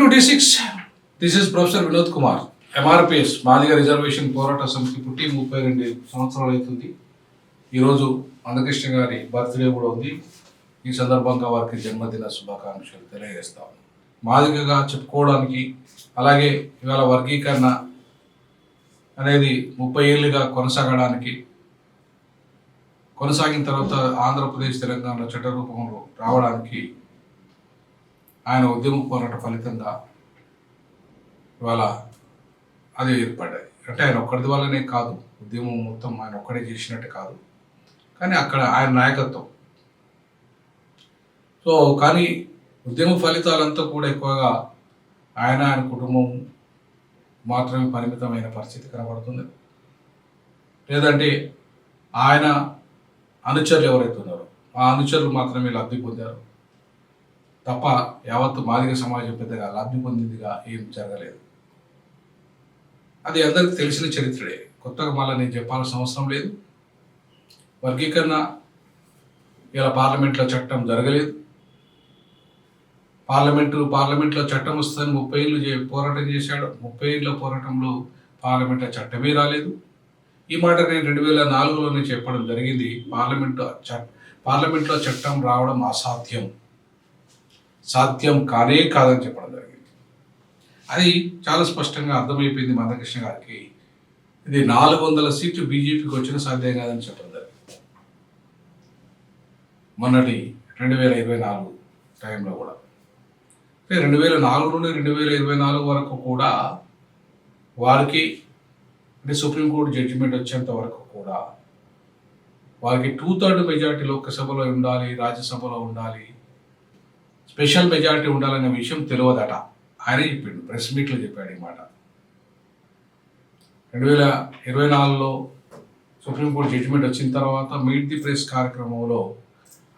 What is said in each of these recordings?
2026. This is Professor Vinod Kumar. MRPS Madiga reservation పోరాట సమితి పుట్టి 32 సంవత్సరాలు అవుతుంది. ఈరోజు మందకృష్ణ గారి బర్త్డే కూడా ఉంది. ఈ సందర్భంగా వారికి జన్మదిన శుభాకాంక్షలు తెలియజేస్తాము. మాదిగగా చెప్పుకోవడానికి, అలాగే ఇవాళ వర్గీకరణ అనేది 30 ఏళ్ళుగా కొనసాగిన తర్వాత ఆంధ్రప్రదేశ్ తెలంగాణ చట్ట రూపంలో రావడానికి ఆయన ఉద్యమ పోరాట ఫలితంగా ఇవాళ అది ఏర్పడ్డాయి. అంటే ఆయన ఒక్కడి వల్లనే కాదు, ఉద్యమం మొత్తం ఆయన ఒక్కడే చేసినట్టు కాదు, కానీ అక్కడ ఆయన నాయకత్వం. కానీ ఉద్యమ ఫలితాలంతా కూడా ఎక్కువగా ఆయన కుటుంబం మాత్రమే పరిమితమైన పరిస్థితి కనబడుతుంది. లేదంటే ఆయన అనుచరులు ఎవరైతే ఉన్నారో ఆ అనుచరులు మాత్రమే లబ్ధి పొందారు తప్ప యావత్తు మాదిగ సమాజం పెద్దగా లబ్ధి పొందిందిగా ఏం జరగలేదు. అది అందరికీ తెలిసిన చరిత్రే, కొత్తగా మళ్ళీ నేను చెప్పాల్సిన అవసరం లేదు. వర్గీకరణ ఇలా పార్లమెంట్లో చట్టం జరగలేదు. పార్లమెంట్లో చట్టం వస్తుందని 30 ఏళ్ళు పోరాటం చేశాడు. 30 ఏళ్ళ పోరాటంలో పార్లమెంట్లో చట్టమే రాలేదు. ఈ మాట నేను 2004లోనే చెప్పడం జరిగింది. పార్లమెంట్లో చట్టం రావడం సాధ్యం కాదని చెప్పడం జరిగింది. అది చాలా స్పష్టంగా అర్థమైపోయింది మందకృష్ణ గారికి. ఇది 400 సీట్లు బీజేపీకి వచ్చిన సాధ్యం కాదని చెప్పడం జరిగింది. మొన్నటి 2024 టైంలో కూడా 2004 నుండి 2024 వరకు కూడా వారికి అంటే సుప్రీంకోర్టు జడ్జిమెంట్ వచ్చేంత వరకు కూడా వారికి 2/3 మెజార్టీ లోక్సభలో ఉండాలి, రాజ్యసభలో ఉండాలి, స్పెషల్ మెజారిటీ ఉండాలనే విషయం తెలియదట. ఆయనే చెప్పిండు, ప్రెస్ మీట్లో చెప్పాడు ఈ మాట. 2024లో సుప్రీంకోర్టు జడ్జిమెంట్ వచ్చిన తర్వాత మీట్ ది ప్రెస్ కార్యక్రమంలో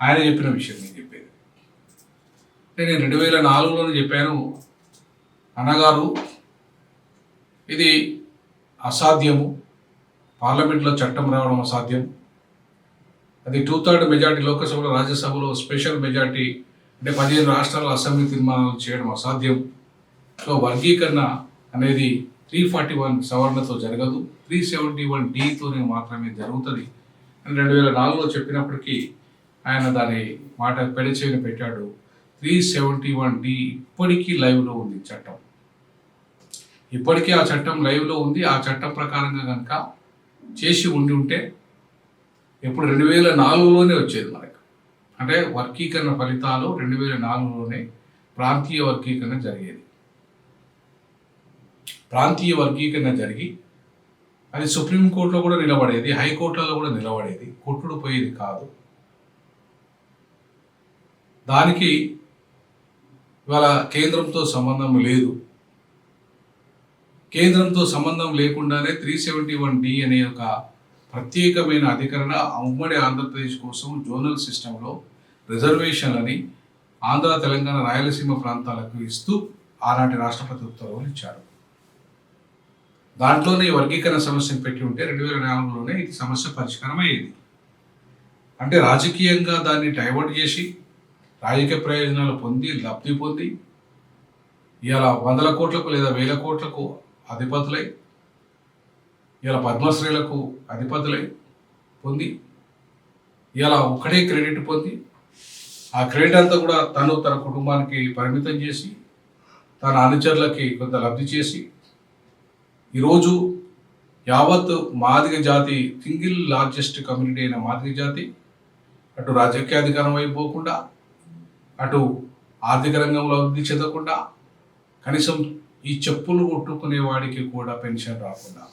ఆయన చెప్పిన విషయం నేను చెప్పేది. నేను 2004లోనే చెప్పాను, అన్నగారు ఇది అసాధ్యము, పార్లమెంట్లో చట్టం రావడం అసాధ్యం, అది 2/3 మెజార్టీ లోక్సభలో, రాజ్యసభలో స్పెషల్ మెజార్టీ అంటే 15 రాష్ట్రాల అసెంబ్లీ తీర్మానాలు చేయడం అసాధ్యం. వర్గీకరణ అనేది 341 సవరణతో జరగదు, 371Dతోనే మాత్రమే జరుగుతుంది అని 2004లో చెప్పినప్పటికీ ఆయన దాని మాట పెడచెవిన పెట్టాడు. 371D ఇప్పటికీ లైవ్లో ఉంది చట్టం. ఇప్పటికీ ఆ చట్టం లైవ్లో ఉంది. ఆ చట్టం ప్రకారంగా కనుక చేసి ఉంటే ఎప్పుడు 2004లోనే వచ్చేది మనకు. అంటే వర్గీకరణ ఫలితాలు 2004లోనే ప్రాంతీయ వర్గీకరణ జరిగేది. ప్రాంతీయ వర్గీకరణ జరిగి అది సుప్రీంకోర్టులో కూడా నిలబడేది, హైకోర్టులలో కూడా నిలబడేది, కొట్టుడు పోయేది కాదు. దానికి ఇవాళ కేంద్రంతో సంబంధం లేదు. కేంద్రంతో సంబంధం లేకుండానే 371D అనే ఒక ప్రత్యేకమైన అధికరణ ఉమ్మడి ఆంధ్రప్రదేశ్ కోసం జోనల్ సిస్టంలో రిజర్వేషన్లని ఆంధ్ర, తెలంగాణ, రాయలసీమ ప్రాంతాలకు ఇస్తూ ఆనాటి రాష్ట్రపతి ఉత్తర్వులు ఇచ్చారు. దాంట్లోనే ఈ వర్గీకరణ సమస్యను పెట్టి ఉంటే 2004లోనే ఇది సమస్య పరిష్కారం అయ్యేది. అంటే రాజకీయంగా దాన్ని డైవర్ట్ చేసి రాజకీయ ప్రయోజనాలు లబ్ధి పొంది ఇవాళ 100 కోట్లకు లేదా 1000 కోట్లకు అధిపతులై, ఇలా పద్మశ్రీలకు అధిపతులై పొంది ఇలా ఒక్కడే క్రెడిట్ పొంది ఆ క్రెడిట్ అంతా కూడా తన కుటుంబానికి పరిమితం చేసి తన అనుచరులకి కొంత లబ్ధి చేసి ఈరోజు యావత్ మాదిగ జాతి, సింగిల్ లార్జెస్ట్ కమ్యూనిటీ అయిన మాదిగ జాతి అటు రాజకీయ అధికారం అయిపోకుండా, అటు ఆర్థిక రంగంలో అభివృద్ధి చెందకుండా, కనీసం ఈ చెప్పులు కొట్టుకునే వాడికి కూడా పెన్షన్ రాకుండా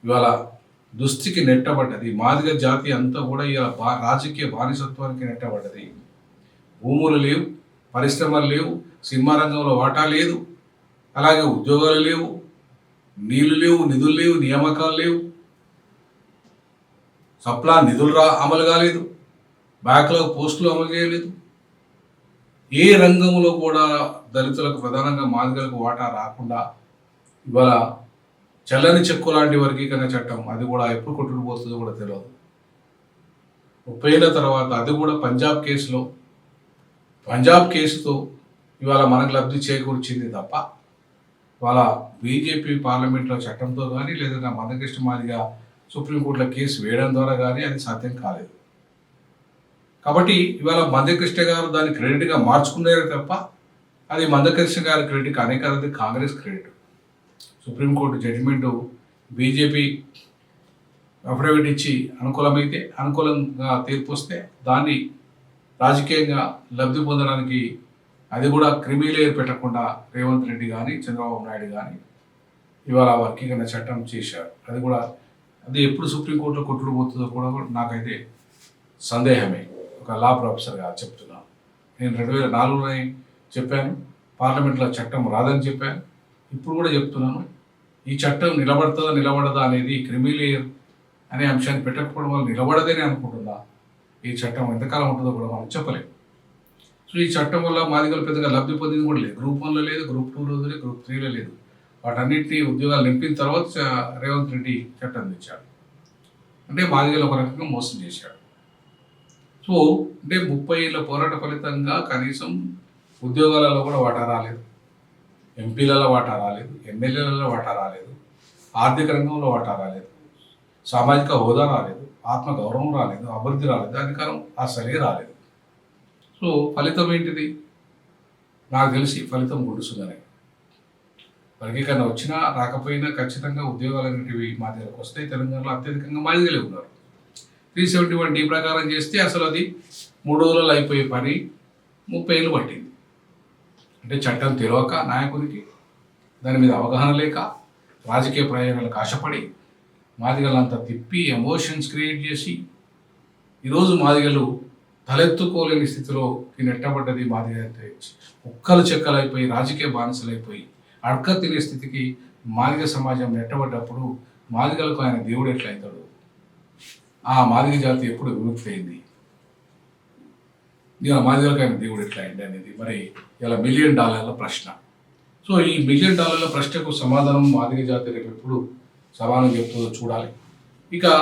ఇవాళ దుస్థితికి నెట్టబడ్డది. మాదిగ జాతి అంతా కూడా ఇలా రాజకీయ బానిసత్వానికి నెట్టబడ్డది. భూములు లేవు, పరిశ్రమలు లేవు, సినిమా రంగంలో వాటా లేదు, అలాగే ఉద్యోగాలు లేవు, నీళ్లు లేవు, నిధులు లేవు, నియామకాలు లేవు, సప్లా నిధులు అమలు కాలేదు, బ్యాక్లాగ్ పోస్టులు అమలు చేయలేదు. ఏ రంగంలో కూడా దళితులకు, ప్రధానంగా మాదిగలకు వాటా రాకుండా ఇవాళ చల్లని చెక్కు లాంటి వర్గీకరణ చట్టం, అది కూడా ఎప్పుడు కొట్టుకుపోతుందో కూడా తెలియదు. 30 ఏళ్ళ తర్వాత అది కూడా పంజాబ్ కేసుతో ఇవాళ మనకు లబ్ధి చేకూర్చింది తప్ప ఇవాళ బీజేపీ పార్లమెంట్లో చట్టంతో కానీ లేదా మందకృష్ణ మాదిగా సుప్రీంకోర్టులో కేసు వేయడం ద్వారా కానీ అది సాధ్యం కాలేదు. కాబట్టి ఇవాళ మందకృష్ణ గారు దాన్ని క్రెడిట్గా మార్చుకున్నారే తప్ప అది మందకృష్ణ గారి క్రెడిట్ కానే కాదు, అది Congress credit. Supreme court judgement BJP affidavit ఇచ్చి అనుకూలంగా తీర్పు వస్తే దాన్ని రాజకీయంగా లబ్ధి పొందడానికి అది కూడా క్రిమిలేయర్ పెట్టకుండా రేవంత్ రెడ్డి కానీ చంద్రబాబు నాయుడు కానీ ఇవాళ వర్గీకరణ చట్టం చేశారు. అది ఎప్పుడు సుప్రీంకోర్టులో కొట్టుకుపోతుందో కూడా నాకైతే సందేహమే. ఒక లా ప్రొఫెసర్గా చెప్తున్నాను. నేను 2004లోనే చెప్పాను, పార్లమెంట్లో చట్టం రాదని చెప్పాను, ఇప్పుడు కూడా చెప్తున్నాను. ఈ చట్టం నిలబడదా అనేది క్రిమిలేయర్ అనే అంశాన్ని పెట్టకపోవడం వల్ల నిలబడదని అనుకుంటున్నా. ఈ చట్టం ఎంతకాలం ఉంటుందో కూడా మనం చెప్పలేము. సో ఈ చట్టం వల్ల మాదిగలు పెద్దగా లబ్ధి పొందింది కూడా లేదు. గ్రూప్ 1లో లేదు, గ్రూప్ 2లో లేదు, గ్రూప్ 3లో లేదు. వాటన్నింటినీ ఉద్యోగాలు నింపిన తర్వాత రేవంత్ రెడ్డి చట్టం తెచ్చాడు. అంటే మాదిగలు ఒక రకంగా మోసం చేశాడు. సో అంటే 30 ఏళ్ళ పోరాట ఫలితంగా కనీసం ఉద్యోగాలలో కూడా వాటా రాలేదు, ఎంపీలలో వాటా రాలేదు, ఎమ్మెల్యేలలో వాటా రాలేదు, ఆర్థిక రంగంలో వాటా రాలేదు, సామాజిక హోదా రాలేదు, ఆత్మగౌరవం రాలేదు, అభివృద్ధి రాలేదు, అధికారం అసలే రాలేదు. సో ఫలితం ఏంటిది? నాకు తెలిసి ఫలితం గుడుసుగానే. వర్గీకరణ వచ్చినా రాకపోయినా ఖచ్చితంగా ఉద్యోగాలు అనేటివి మాదిగలకు వస్తాయి. తెలంగాణలో అత్యధికంగా మాదిగలే ఉన్నారు. 371D ప్రకారం చేస్తే అసలు అది 3 రోజులలో అయిపోయే పని 30 ఏళ్ళు పట్టింది. అంటే చట్టం తెలియక నాయకునికి, దాని మీద అవగాహన లేక, రాజకీయ ప్రయోజనాలకు ఆశపడి మాదిగలంతా తిప్పి ఎమోషన్స్ క్రియేట్ చేసి ఈరోజు మాదిగలు తలెత్తుకోలేని స్థితిలోకి నెట్టబడ్డది. మాదిగ ఒక్కలు చెక్కలైపోయి రాజకీయ బానిసలైపోయి అడక తినే స్థితికి మాదిగ సమాజం నెట్టబడ్డప్పుడు మాదిగలకు ఆయన దేవుడు ఎట్లయితాడు? ఆ మాదిగ జాతి ఎప్పుడు విముక్తి అయింది? ఇలా మాదిగలకు ఆయన దేవుడు ఎట్లా అయింది అనేది మరి ఇలా $1 మిలియన్ ప్రశ్న. సో ఈ $1 మిలియన్ ప్రశ్నకు సమాధానం మాదిగ జాతి రేపు ఎప్పుడు సమానం చెప్తుందో చూడాలి. ఇంకా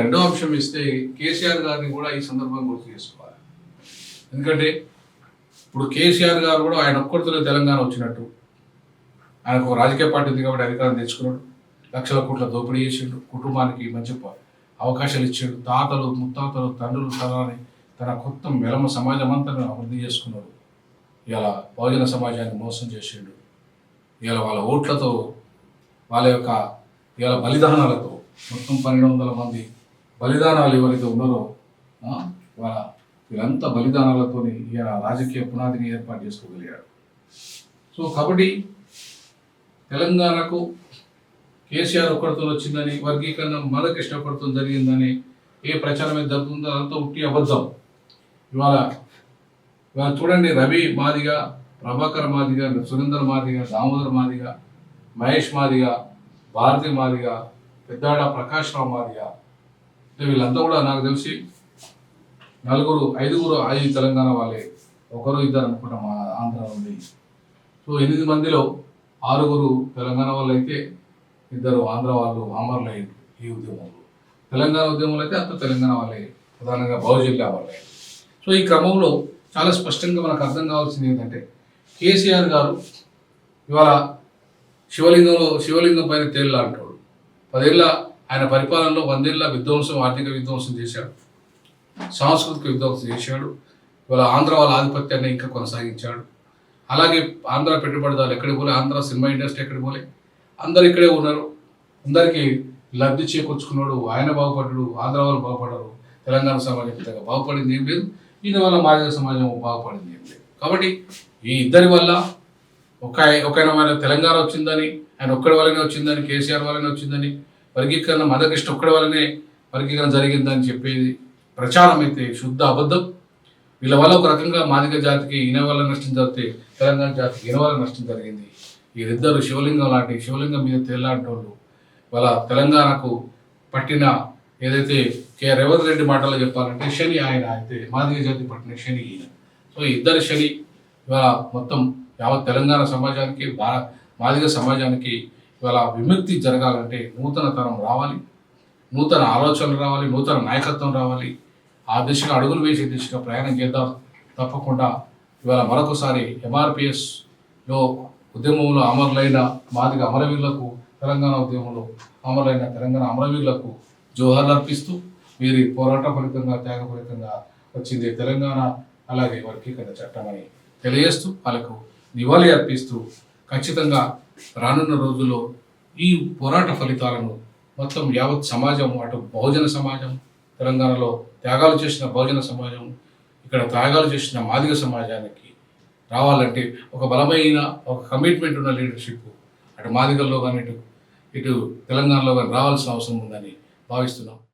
రెండో అంశం ఇస్తే కేసీఆర్ గారిని కూడా ఈ సందర్భంగా గుర్తు చేసుకోవాలి. ఎందుకంటే ఇప్పుడు కేసీఆర్ గారు కూడా ఆయన ఒక్కరితో తెలంగాణ వచ్చినట్టు, ఆయనకు ఒక రాజకీయ పార్టీ ఉంది కాబట్టి అధికారం తెచ్చుకున్నాడు, లక్షల కోట్ల దోపిడీ చేసిండు, కుటుంబానికి మంచి అవకాశాలు ఇచ్చాడు, తాతలు ముత్తాతలు తండ్రులు తరాలని తన కొత్త మెలమ సమాజం అంతా అభివృద్ధి చేసుకున్నాడు. ఇలా బహుజన సమాజాన్ని మోసం చేసిండు. ఇలా వాళ్ళ ఓట్లతో, వాళ్ళ యొక్క ఇలా బలిదానాలతో, మొత్తం 1200 మంది బలిదానాలు ఎవరైతే ఉన్నారో వీళ్ళంతా బలిదానాలతో ఇలా రాజకీయ పునాదిని ఏర్పాటు చేసుకోగలిగాడు. సో కాబట్టి తెలంగాణకు కేసీఆర్ ఒక్కడితో వచ్చిందని, వర్గీకరణ మందకృష్ణ ఒక్కడితో జరిగిందని ఏ ప్రచారం అయితే జరుగుతుందో అదంతా ఉట్టి అబద్ధం. ఇవాళ చూడండి, రవి మాదిగ, ప్రభాకర్ మాదిగ, సురేందర్ మాదిగ, దామోదర్ మాదిగ, మహేష్ మాదిగ, భారతి మాదిగ, పెద్దాడ ప్రకాష్ రావు మాదిగ, వీళ్ళంతా కూడా నాకు తెలిసి 5 తెలంగాణ వాళ్ళే, 1-2 అనుకుంటాం మా ఆంధ్ర నుండి. సో 8 మందిలో 6 తెలంగాణ వాళ్ళు అయితే 2 ఆంధ్ర వాళ్ళు ఆమర్లు అయ్యారు ఈ ఉద్యమంలో. తెలంగాణ ఉద్యమంలో అయితే అంత తెలంగాణ వాళ్ళే, ప్రధానంగా బహుజిల్లా వాళ్ళే. సో ఈ క్రమంలో చాలా స్పష్టంగా మనకు అర్థం కావాల్సింది ఏంటంటే, కేసీఆర్ గారు ఇవాళ శివలింగం పైన తేలిలా అంటాడు. 10 ఏళ్ళ ఆయన పరిపాలనలో 100 ఏళ్ళ విధ్వంసం, ఆర్థిక విధ్వంసం చేశాడు, సాంస్కృతిక విధ్వంసం చేశాడు. ఇవాళ ఆంధ్ర వాళ్ళ ఆధిపత్యాన్ని ఇంకా కొనసాగించాడు. అలాగే ఆంధ్ర పెట్టుబడిదారులు ఎక్కడికి పోలే, ఆంధ్ర సినిమా ఇండస్ట్రీ ఎక్కడికి పోలే, అందరు ఇక్కడే ఉన్నారు. అందరికీ లబ్ధి చేకూర్చుకున్నాడు. ఆయన బాగుపడ్డాడు, ఆంధ్ర వాళ్ళు బాగుపడ్డారు, తెలంగాణ సమాజం పెద్దగా బాగుపడింది ఏం లేదు, ఈయన వల్ల మాదిగ సమాజం బాగుపడింది ఏం లేదు. కాబట్టి ఈ ఇద్దరి వల్ల ఒక తెలంగాణ వచ్చిందని, ఆయన ఒక్కడి వల్లనే వచ్చిందని, కేసీఆర్ వల్లనే వచ్చిందని, వర్గీకరణ మందకృష్ణ ఒక్కడి వల్లనే వర్గీకరణ జరిగిందని చెప్పేది ప్రచారం అయితే శుద్ధ అబద్ధం. వీళ్ళ వల్ల ఒక రకంగా మాదిగ జాతికి ఈయన వల్ల నష్టం జరిగితే తెలంగాణ జాతికి ఈయన వల్ల నష్టం జరిగింది. వీరిద్దరు శివలింగం మీద తేలాంటి వాళ్ళు వాళ్ళ తెలంగాణకు పట్టిన ఏదైతే రేవంత్ రెడ్డి మాటల్లో చెప్పాలంటే శని ఆయన అయితే, మాదిగ జాతి పట్టిన శని ఈయన. సో ఇద్దరు శని ఇవాళ మొత్తం యావత్ తెలంగాణ సమాజానికి, మాదిగ సమాజానికి ఇవాళ విముక్తి జరగాలంటే నూతన తరం రావాలి, నూతన ఆలోచనలు రావాలి, నూతన నాయకత్వం రావాలి. ఆ దిశగా అడుగులు వేసే దిశగా ప్రయాణం చేద్దాం. తప్పకుండా ఇవాళ మరొకసారి ఎంఆర్పిఎస్లో ఉద్యమంలో అమరులైన మాదిగ అమరవీరులకు, తెలంగాణ ఉద్యమంలో అమరులైన తెలంగాణ అమరవీరులకు జోహార్లు అర్పిస్తూ వీరి పోరాట ఫలితంగా, త్యాగ ఫలితంగా వచ్చింది తెలంగాణ, అలాగే వర్గీకరణ చట్టం అని తెలియజేస్తూ వాళ్ళకు నివాళి అర్పిస్తూ ఖచ్చితంగా రానున్న రోజుల్లో ఈ పోరాట ఫలితాలను మొత్తం యావత్ సమాజం, అటు బహుజన సమాజం, తెలంగాణలో త్యాగాలు చేసిన బహుజన సమాజం, ఇక్కడ త్యాగాలు చేసిన మాదిగ సమాజానికి రావాలంటే ఒక బలమైన, ఒక కమిట్మెంట్ ఉన్న లీడర్షిప్ అటు మాదిగల్లో కానీ ఇటు తెలంగాణలో కానీ రావాల్సిన అవసరం ఉందని భావిస్తున్నాం.